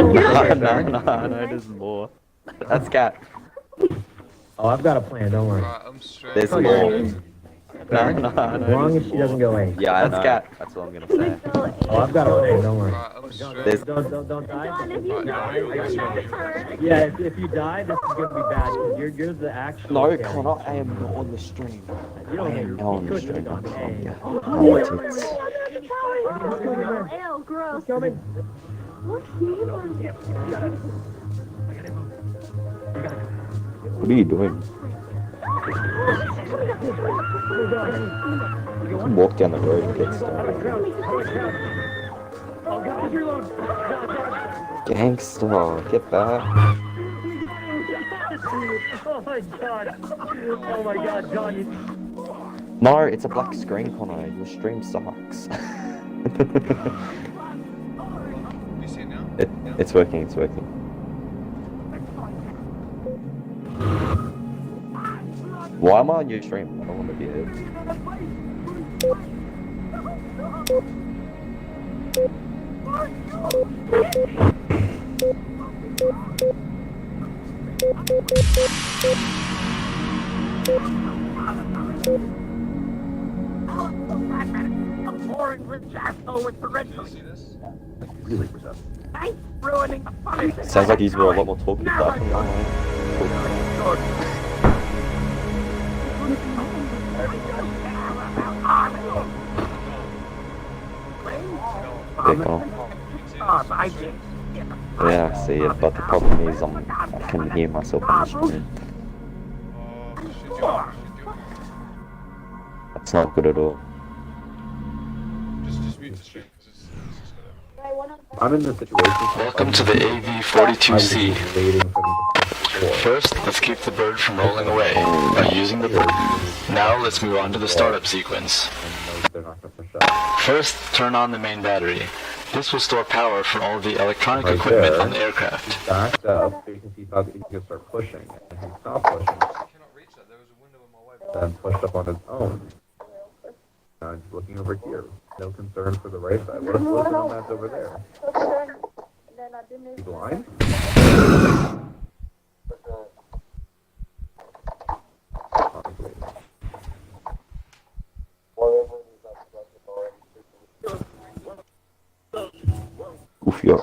No, there's more. That's cat. Oh, I've got a plan, don't worry. I'm straight. There's As more. long as she doesn't go A. Yeah, that's cat. That's what I'm gonna say. Oh, I've got a plan, don't worry. I'm John, straight. don't die. Alright, Yeah, if you die, this is gonna be bad, because you're the actual No, carry. Connor, I am not on the stream. You don't I am not on the couldn't stream. have gone A. No, it's... Ew, gross. He's coming. What are you doing? You can walk down the road and get started. Gangster, get back. Oh my god. Oh my god, John, you... No, it's a black screen, Connor. Your stream sucks. you see it now? It's working, it's working. Why am I on your stream? I don't want to be here. You see this? Really perceptive. Sounds like he's a lot more talkative than online. Yeah, I see it, but the problem is I can hear myself on the stream. Should you? That's not good at all. Just mute the stream, because it's just gonna... I'm in the situation. Welcome to the AV-42C. Waiting for them to First, let's keep the bird from rolling away by using the bird. Now let's move on to the startup sequence. they're not gonna push up. First, turn on the main battery. This will store power from all the electronic Right equipment there. on the aircraft. Backed up, so you can see how he can start pushing. And he stopped pushing, I cannot reach that, there was a window in my way. then pushed up on his own. Now he's looking over here. No concern for the right side. What if no map's over there? You blind? Oof, yo.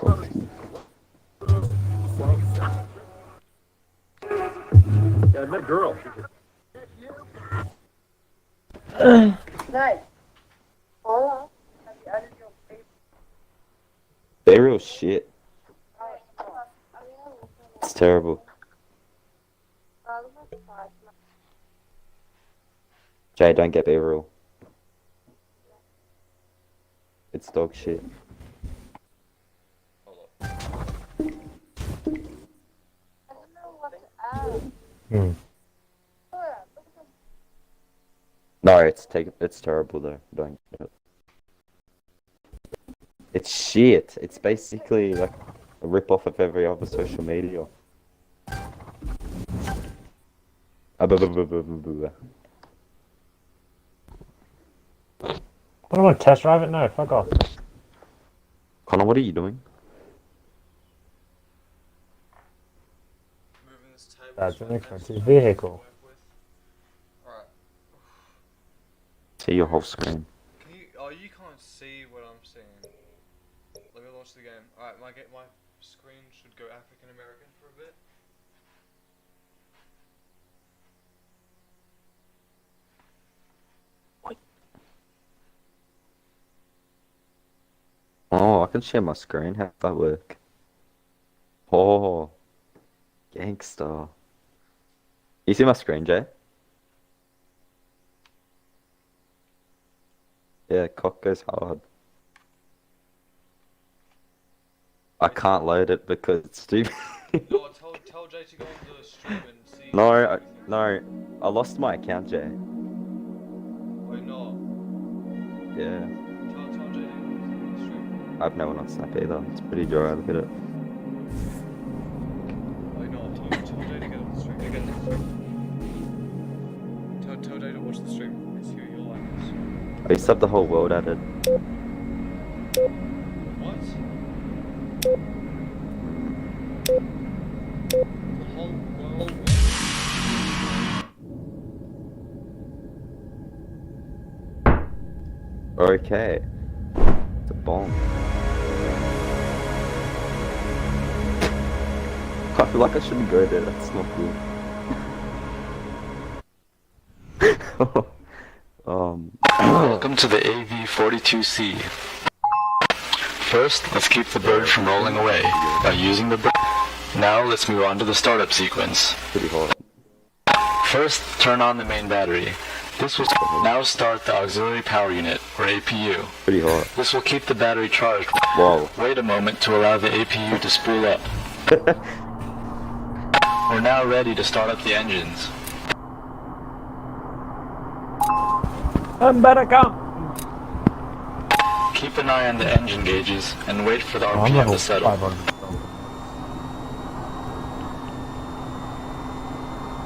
Yeah, I met a girl. Nice. Hola. Have you added your favorite? They're real shit. It's terrible. Jay, don't get B-roll. It's dog shit. I don't know what to add. No, it's terrible though. Don't do it. It's shit. It's basically like a rip-off of every other social media. What am I test drive it? No, fuck off. Connor, what are you doing? Moving this table. That's an expensive vehicle. Alright. See your whole screen. Can you, oh, you can't see what I'm seeing. Let me launch the game. Alright, my screen should go African American for a bit. Oh, I can share my screen. How does that work? Oh, gangster. You see my screen, Jay? Yeah, cock goes hard. I can't load it because it's stupid. No, tell Jay to go on the stream and see. No, I lost my account, Jay. Wait, no. Yeah, Tell Jay to go on the stream. I have no one on Snap either. It's pretty dry. Look at it. Wait, no. Tell Jay to get on the stream. Again. Tell Jay to watch the stream. It's you. You'll like this. I used to have the whole world added. What? Okay. It's a bomb. I feel like I shouldn't go there, that's not good. Welcome to the AV-42C. First, let's keep the bird from rolling away by using the bird. Now let's move on to the startup sequence. Pretty hard. First, turn on the main battery. This will now start the auxiliary power unit, or APU. Pretty hard. This will keep the battery charged. Whoa. Wait a moment to allow the APU to spool up. We're now ready to start up the engines. Better come! Keep an eye on the engine gauges and wait for the Oh, I'm RPM level to settle. 500.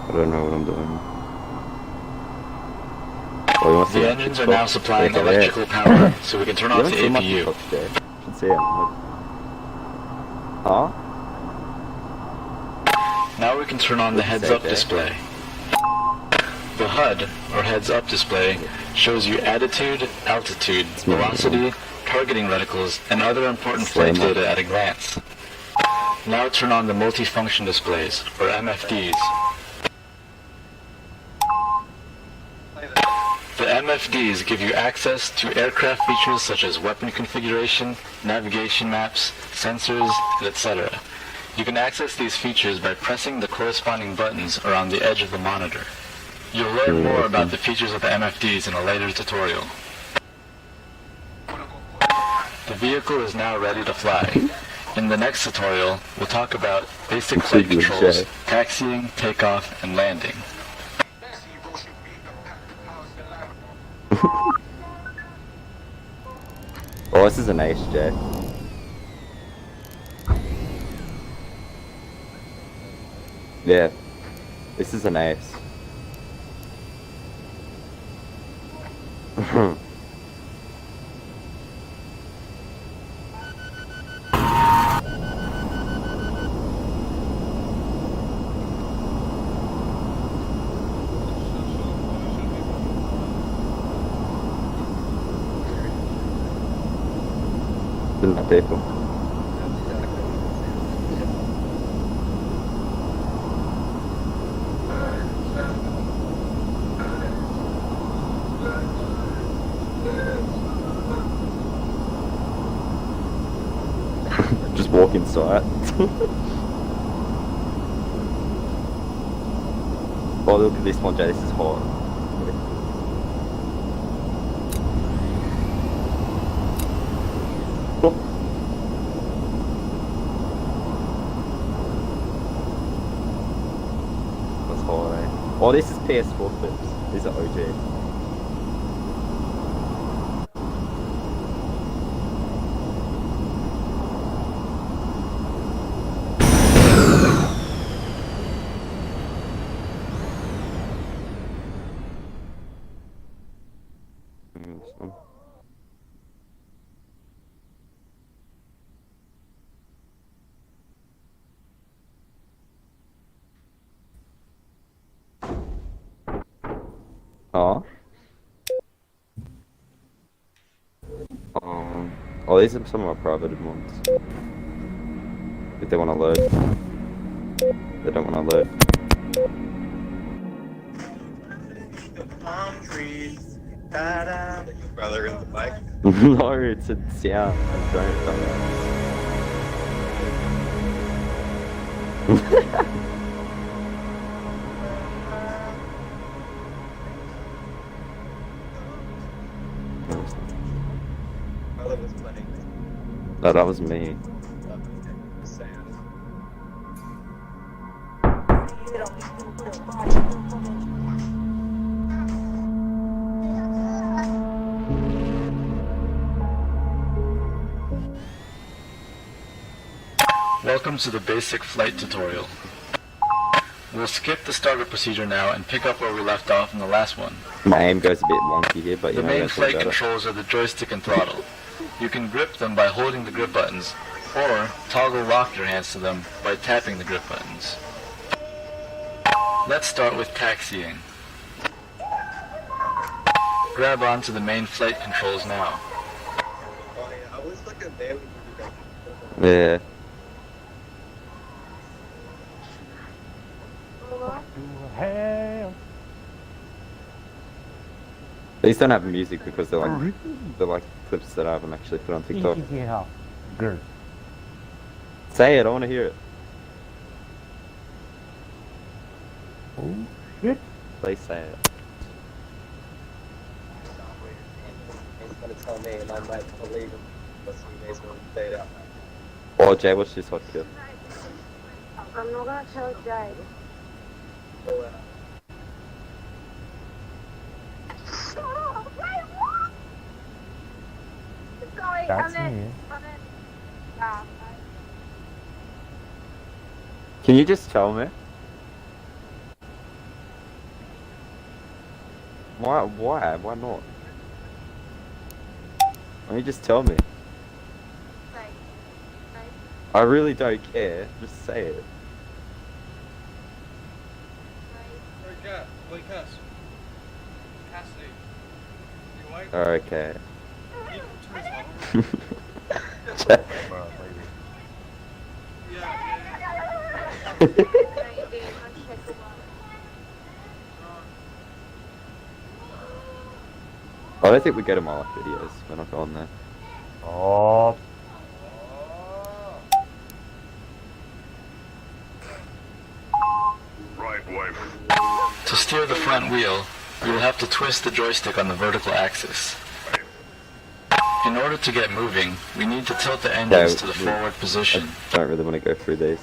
I don't know what I'm doing. Oh, you want to see The it? engines are now supplying Okay, there. electrical power, so we can turn You off the haven't seen my APU. TikTok today. You should see it. Huh? Now we can turn on the heads-up display. The HUD, or heads-up display, shows you attitude, altitude, velocity, targeting reticles, and other important flight data at a glance. Now turn on the multifunction displays, or MFDs. The MFDs give you access to aircraft features such as weapon configuration, navigation maps, sensors, etc. You can access these features by pressing the corresponding buttons around the edge of the monitor. You'll learn more about the features of the MFDs in a later tutorial. The vehicle is now ready to fly. In the next tutorial, we'll talk about basic flight controls, taxiing, takeoff, and landing. Oh, this is an ace, Jay. Yeah. This is an ace. Isn't that people? Just walk inside. Oh, look at this one, Jay. This is hot. That's high. Oh, this is PS4 clips. These are OG. Oh. Oh, these are some of my private ones. If they want to load. They don't want to load. Palm trees. Ta-da. Brother in the bike. No, it's a sound. I don't. Brother was playing No, that was me. the sand. Welcome to the basic flight tutorial. We'll skip the startup procedure now and pick up where we left off in the last one. My aim goes a bit wonky here, but you The know, main that's flight better. controls are the joystick and throttle. You can grip them by holding the grip buttons, or toggle lock your hands to them by tapping the grip buttons. Let's start with taxiing. Grab onto the main flight controls now. Oh yeah, I was looking there when you guys. Yeah. Hell. These don't have music because they're like clips that I haven't actually put on TikTok. Yeah. Good. Say it, I want to hear it. Oh, shit. Please say it. He's gonna tell me, and I might believe him. But he may gonna say it out Oh, Jay, what's this hot kill? I'm not gonna tell Jay. loud. Oh, wait, what? Sorry, That's I'm me. in. Yeah. Can you just tell me? Why? Why not? Why don't you just tell me? I really don't care. Just say it. Wait, Cass. Cassidy. You awake? Oh, okay. You can turn this on. Yeah. I don't think we go to my live videos. We're not going there. Oh. To steer the front wheel, you will have to twist the joystick on the vertical axis. In order to get moving, we need to tilt the engines to the forward position. I don't really want to go through these.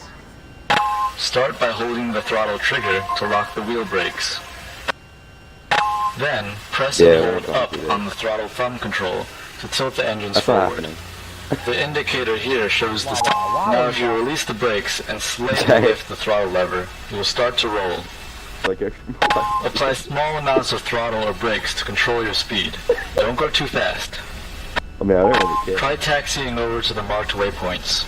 Start by holding the throttle trigger to lock the wheel brakes. Then, press Yeah, and we're hold going up through on the throttle thumb control to tilt the engines That's not forward. happening. The indicator here shows the Now if you release the brakes and slightly Okay. lift the throttle lever, you will start to roll. I go through my Apply small amounts of throttle or brakes to control your speed. Don't go too fast. I mean, I don't really care. Try taxiing over to the marked waypoints.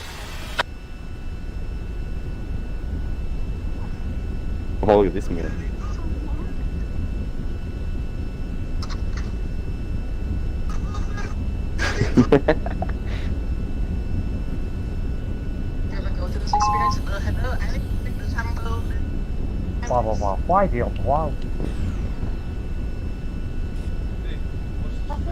Oh, look at this minute. Blah, blah, blah. Why the wow? Hey, what's this?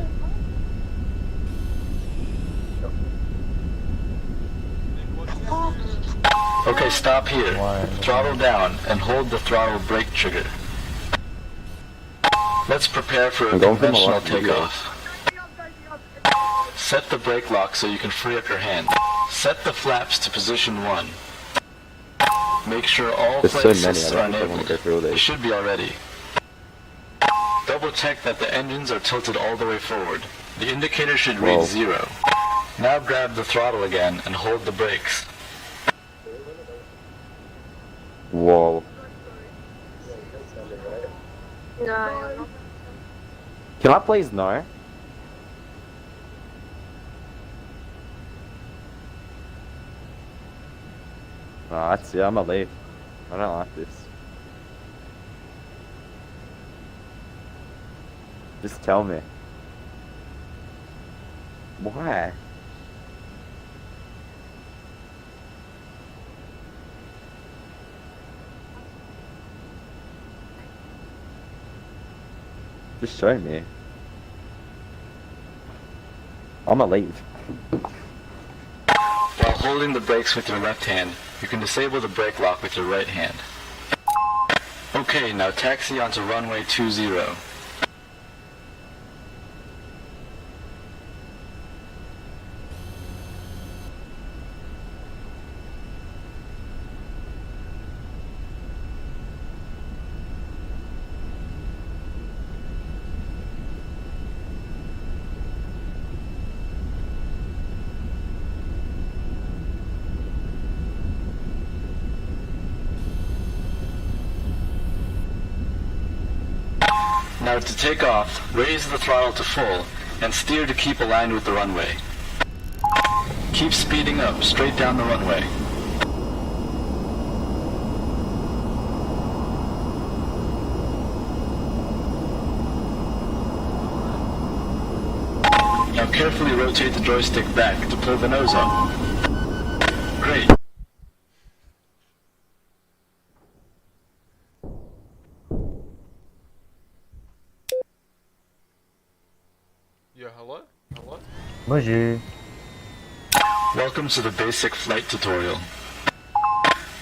Hey, what's this? Okay, stop here. Why? Throttle down and hold the throttle brake trigger. Let's prepare for a I'm going for my conventional last video. takeoff. Set the brake lock so you can free up your hand. Set the flaps to position 1. Make sure all There's flight so many, I assists are don't think I want to go enabled. through all They these. should be already. Double check that the engines are tilted all the way forward. The indicator should read Whoa. 0. Now grab the throttle again and hold the brakes. Whoa. No. Can I please know? No, that's it. I'm gonna leave. I don't like this. Just tell me. Why? Just show me. I'm gonna leave. While holding the brakes with your left hand, you can disable the brake lock with your right hand. Okay, now taxi onto runway 20. Now to take off, raise the throttle to full and steer to keep aligned with the runway. Keep speeding up, straight down the runway. Now carefully rotate the joystick back to pull the nose up. Great. Yeah, hello? Hello? Bonjour. Welcome to the basic flight tutorial.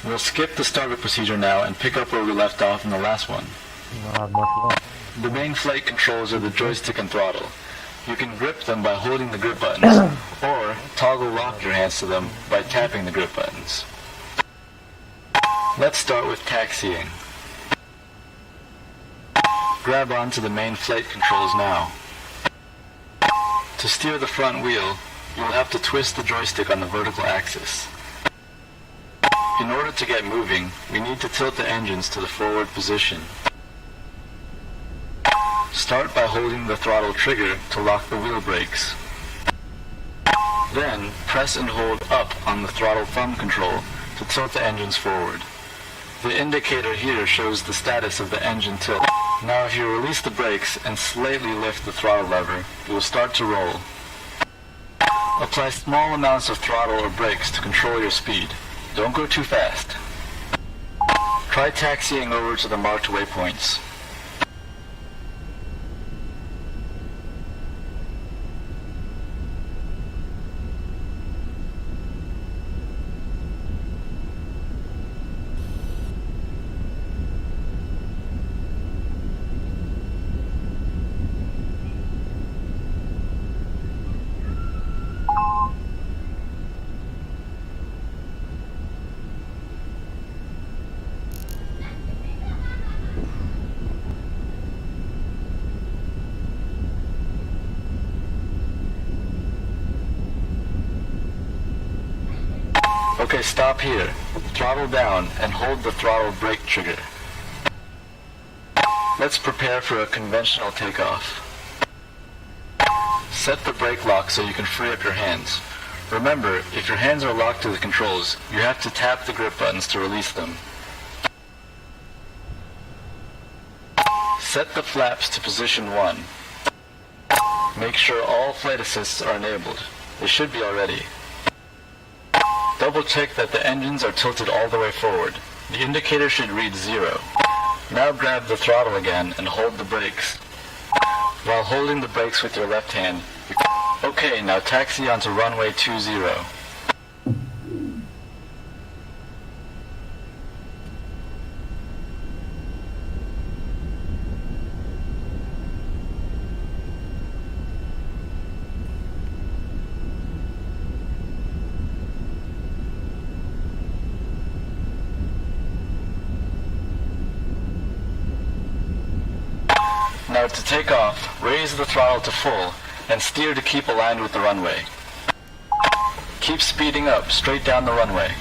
We'll skip the startup procedure now and pick up where we left off in the last one. Not much left. The main flight controls are the joystick and throttle. You can grip them by holding the grip buttons, or toggle lock your hands to them by tapping the grip buttons. Let's start with taxiing. Grab onto the main flight controls now. To steer the front wheel, you will have to twist the joystick on the vertical axis. In order to get moving, we need to tilt the engines to the forward position. Start by holding the throttle trigger to lock the wheel brakes. Then, press and hold up on the throttle thumb control to tilt the engines forward. The indicator here shows the status of the engine tilt. Now if you release the brakes and slightly lift the throttle lever, it will start to roll. Apply small amounts of throttle or brakes to control your speed. Don't go too fast. Try taxiing over to the marked waypoints. Okay, stop here. Throttle down and hold the throttle brake trigger. Let's prepare for a conventional takeoff. Set the brake lock so you can free up your hands. Remember, if your hands are locked to the controls, you have to tap the grip buttons to release them. Set the flaps to position 1. Make sure all flight assists are enabled. They should be already. Double check that the engines are tilted all the way forward. The indicator should read 0. Now grab the throttle again and hold the brakes. While holding the brakes with your left hand, okay, now taxi onto runway 20. Now to take off, raise the throttle to full and steer to keep aligned with the runway. Keep speeding up straight down the runway.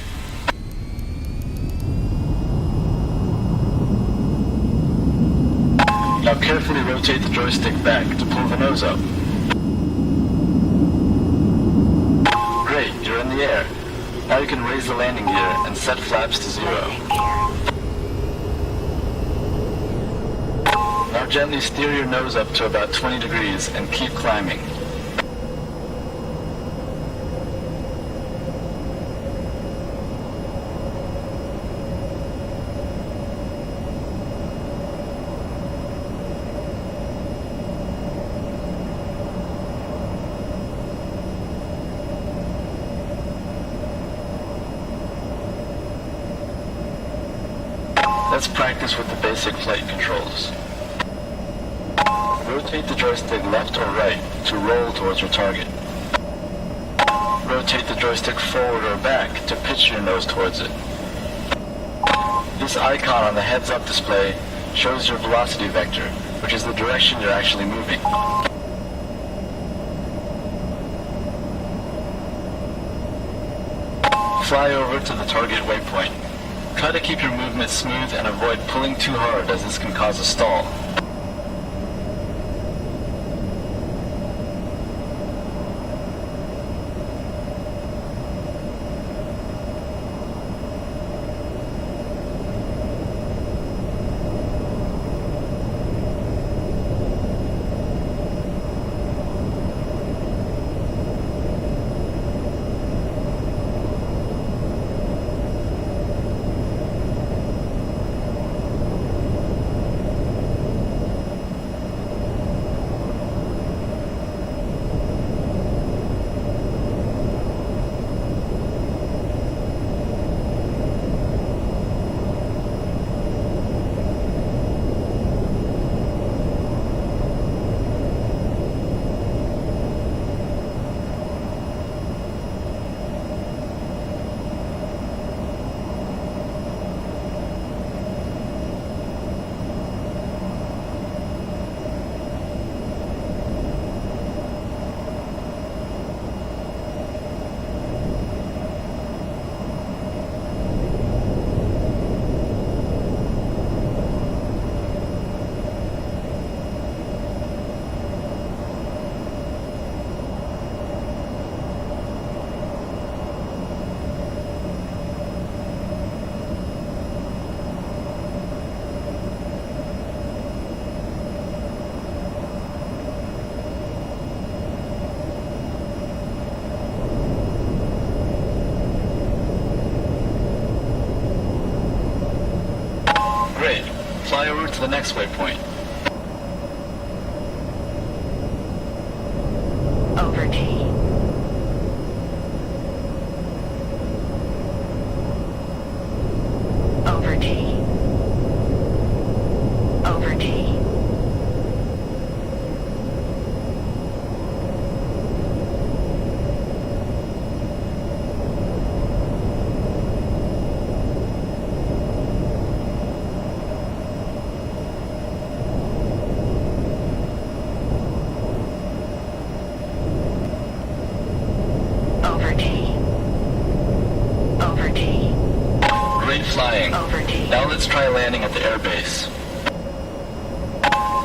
Now carefully rotate the joystick back to pull the nose up. Great, you're in the air. Now you can raise the landing gear and set flaps to 0. Now gently steer your nose up to about 20 degrees and keep climbing. Let's practice with the basic flight controls. Rotate the joystick left or right to roll towards your target. Rotate the joystick forward or back to pitch your nose towards it. This icon on the heads-up display shows your velocity vector, which is the direction you're actually moving. Fly over to the target waypoint. Try to keep your movement smooth and avoid pulling too hard, as this can cause a stall. Fly over to the next waypoint. Over T. Over T. Over T. Over T. Over T. Great flying. Over T. Now let's try landing at the airbase.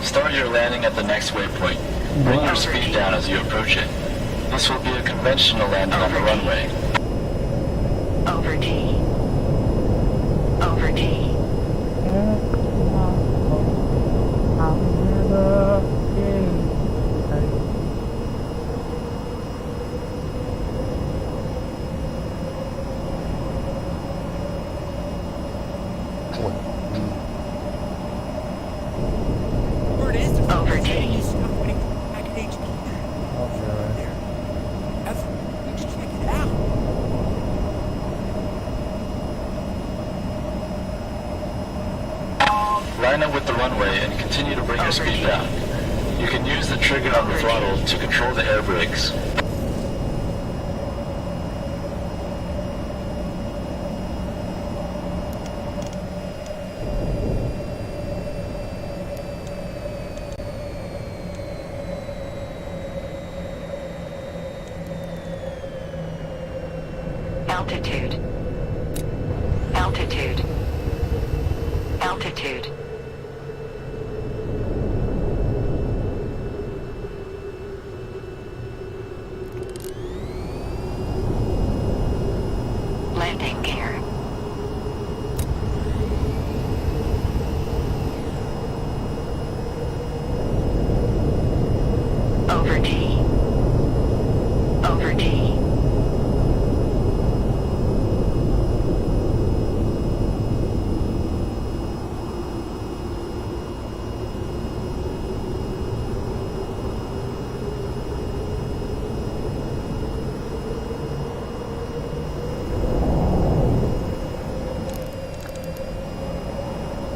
Start your landing at the next waypoint. Bring your speed down as you approach it. This will be a conventional landing on the runway. Over T. Over T. Word is the Over fucking T. is stuff waiting back at HQ. There. Ever. Just check it out. Line up with the runway and continue to bring your speed down. You can use the trigger on the throttle to control the air brakes. Altitude. Altitude. Altitude. Landing gear. Over T. Over T.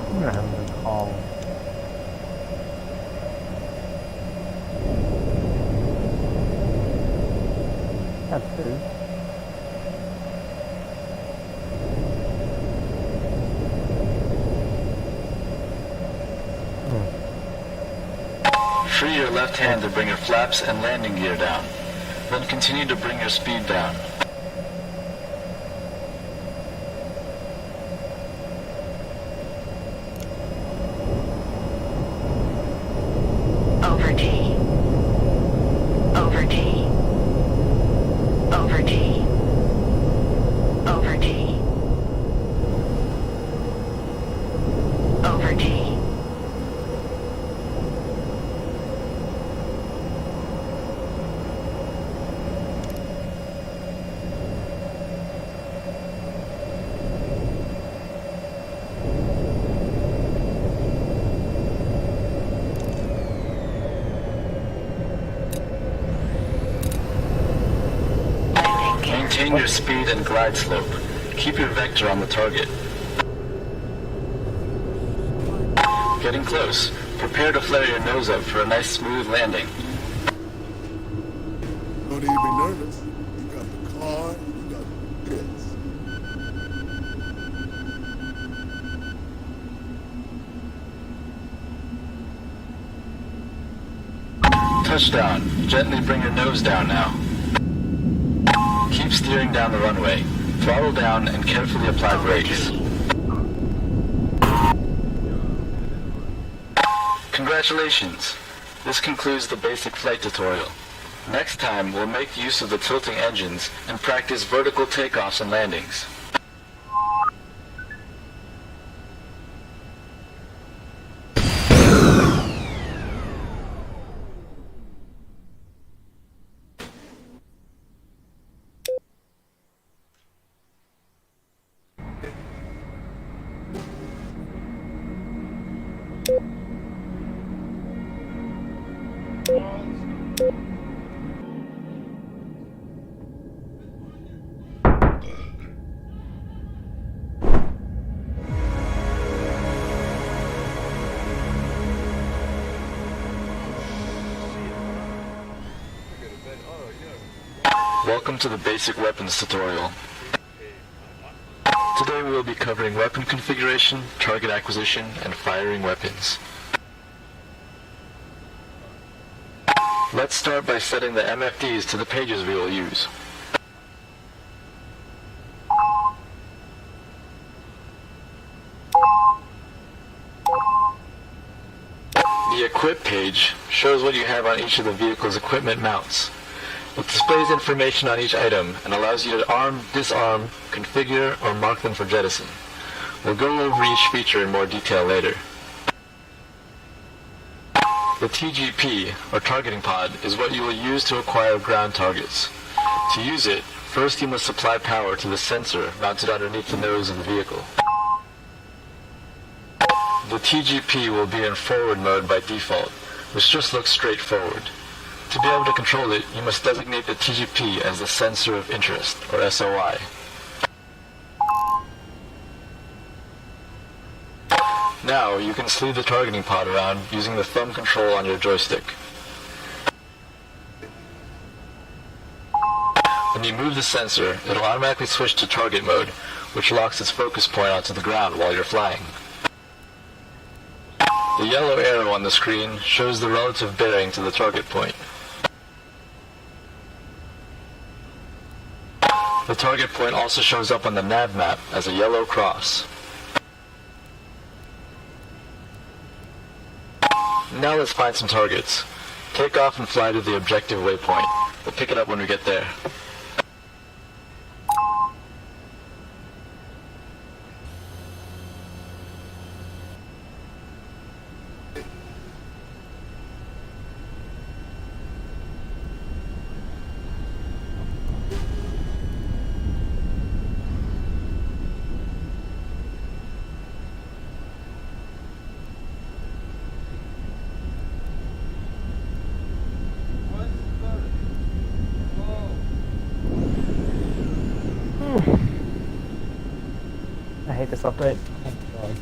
I'm gonna have them call. That's good. Free your left hand to bring your flaps and landing gear down. Then continue to bring your speed down. Over T. Over T. Over T. Over T. Over T. Landing gear. Maintain your speed and glide slope. Keep your vector on the target. Getting close. Prepare to flare your nose up for a nice smooth landing. Don't even be nervous. You got the car, you got this. Touchdown. Gently bring your nose down now. Keep steering down the runway. Throttle down and carefully apply Over brakes. T. Congratulations! This concludes the basic flight tutorial. Next time, we'll make use of the tilting engines and practice vertical takeoffs and landings. Welcome to the Basic Weapons tutorial. Today we will be covering weapon configuration, target acquisition, and firing weapons. Let's start by setting the MFDs to the pages we will use. The Equip page shows what you have on each of the vehicle's equipment mounts. It displays information on each item and allows you to arm, disarm, configure, or mark them for jettison. We'll go over each feature in more detail later. The TGP, or targeting pod, is what you will use to acquire ground targets. To use it, first you must supply power to the sensor mounted underneath the nose of the vehicle. The TGP will be in forward mode by default, which just looks straight forward. To be able to control it, you must designate the TGP as the Sensor of Interest, or SOI. Now, you can sleeve the targeting pod around using the thumb control on your joystick. When you move the sensor, it'll automatically switch to target mode, which locks its focus point onto the ground while you're flying. The yellow arrow on the screen shows the relative bearing to the target point. The target point also shows up on the nav map as a yellow cross. Now let's find some targets. Take off and fly to the objective waypoint. We'll pick it up when we get there. I hate this update. Oh god.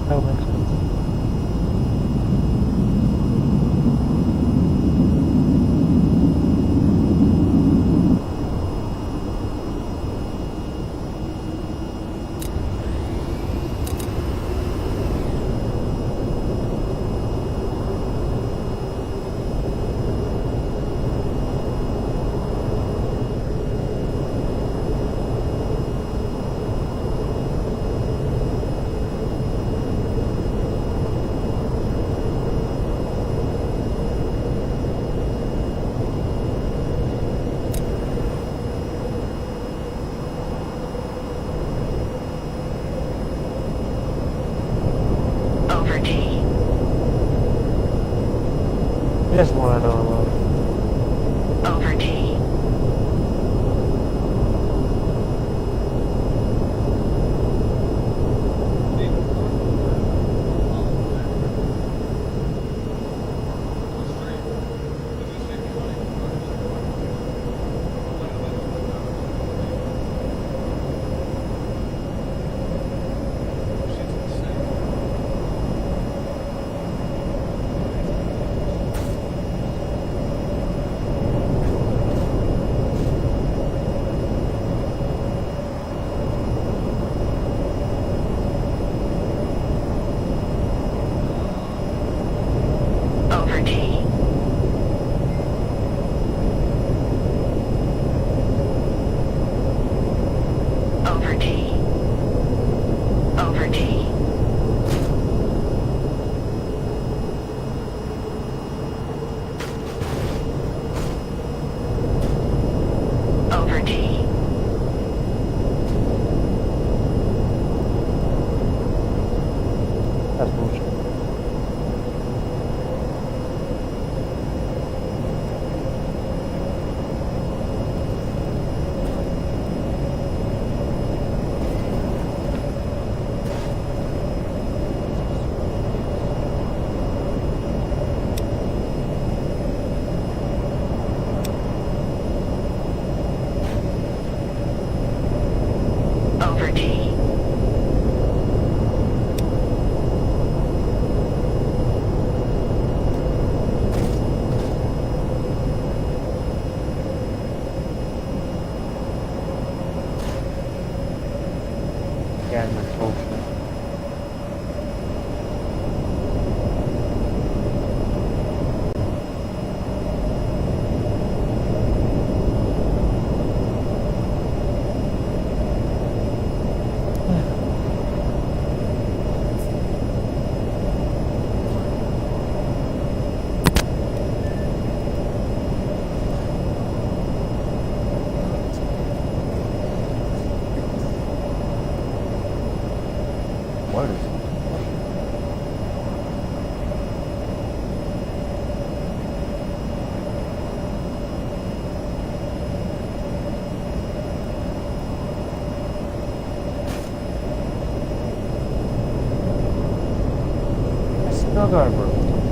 That makes sense. Over T. This one I know I love. Over T.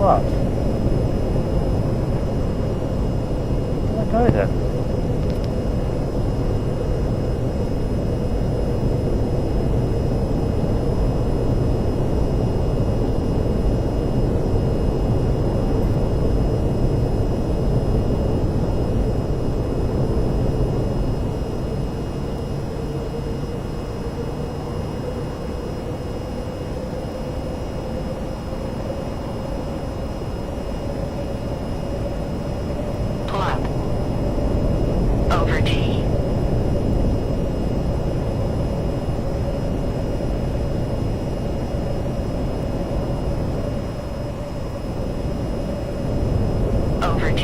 What? Where did I go then? Pull up. Over T. Over T.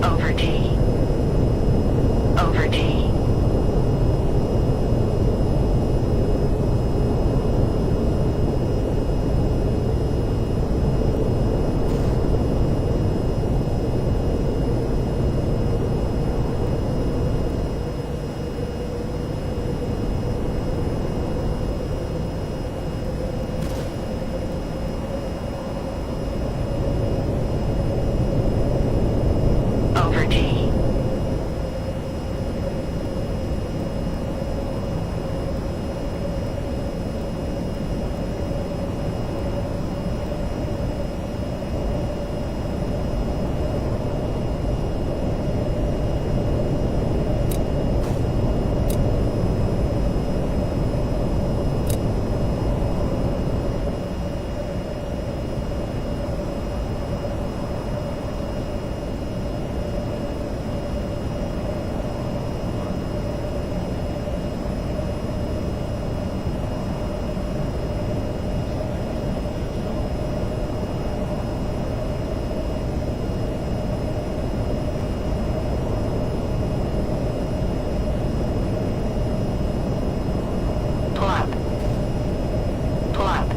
Over T. Over T. Over T. Pull up. Pull up.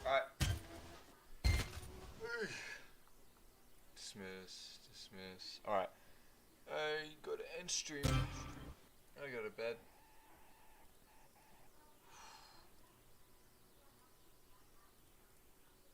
Alright. Dismiss. Alright. I go to end stream. I go to bed.